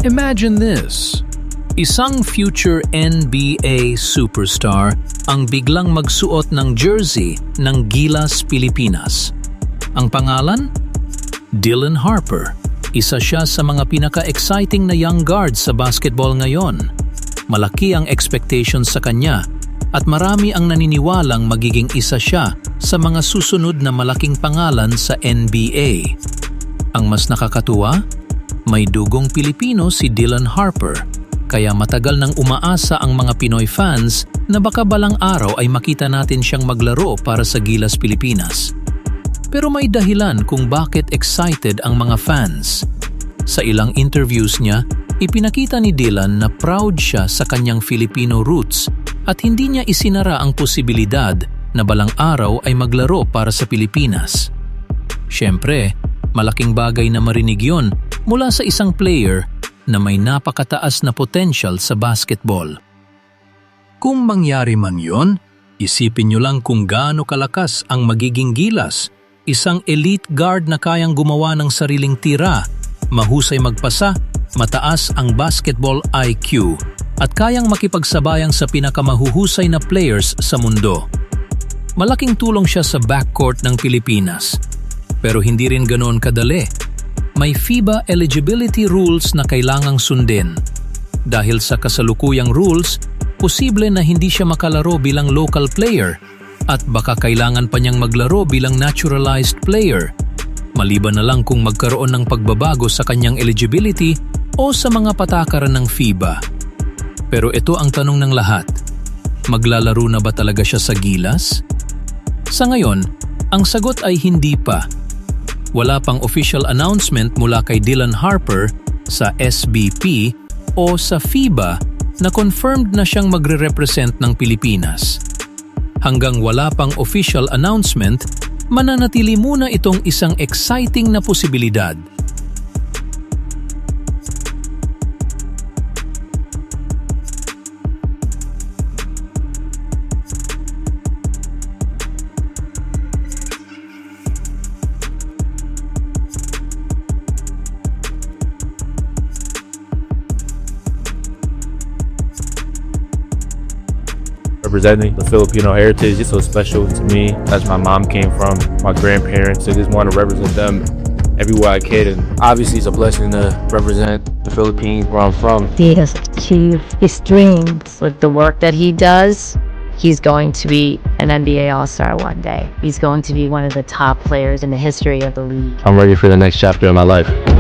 Imagine this. Isang future NBA superstar ang biglang magsuot ng jersey ng Gilas Pilipinas. Ang pangalan? Dylan Harper. Isa siya sa mga pinaka-exciting na young guards sa basketball ngayon. Malaki ang expectations sa kanya at marami ang naniniwalang magiging isa siya sa mga susunod na malaking pangalan sa NBA. Ang mas nakakatuwa, may dugong Pilipino si Dylan Harper, kaya matagal nang umaasa ang mga Pinoy fans na baka balang araw ay makita natin siyang maglaro para sa Gilas Pilipinas. Pero may dahilan kung bakit excited ang mga fans. Sa ilang interviews niya, ipinakita ni Dylan na proud siya sa kanyang Filipino roots at hindi niya isinara ang posibilidad na balang araw ay maglaro para sa Pilipinas. Siyempre, malaking bagay na marinig yon mula sa isang player na may napakataas na potential sa basketball. Kung mangyari man yon, isipin niyo lang kung gaano kalakas ang magiging Gilas. Isang elite guard na kayang gumawa ng sariling tira, mahusay magpasa, mataas ang basketball IQ, at kayang makipagsabayang sa pinakamahuhusay na players sa mundo. Malaking tulong siya sa backcourt ng Pilipinas. Pero hindi rin ganoon kadali. May FIBA eligibility rules na kailangang sundin. Dahil sa kasalukuyang rules, posible na hindi siya makalaro bilang local player at baka kailangan pa niyang maglaro bilang naturalized player. Maliban na lang kung magkaroon ng pagbabago sa kanyang eligibility o sa mga patakaran ng FIBA. Pero ito ang tanong ng lahat. Maglalaro na ba talaga siya sa Gilas? Sa ngayon, ang sagot ay hindi pa. Wala pang official announcement mula kay Dylan Harper sa SBP o sa FIBA na confirmed na siyang magre-represent ng Pilipinas. Hanggang wala pang official announcement, mananatili muna itong isang exciting na posibilidad. Representing the Filipino heritage is so special to me. That's where my mom came from, my grandparents. I just want to represent them everywhere I can. And obviously, it's a blessing to represent the Philippines where I'm from. He has achieved his dreams with the work that he does. He's going to be an NBA All-Star one day. He's going to be one of the top players in the history of the league. I'm ready for the next chapter of my life.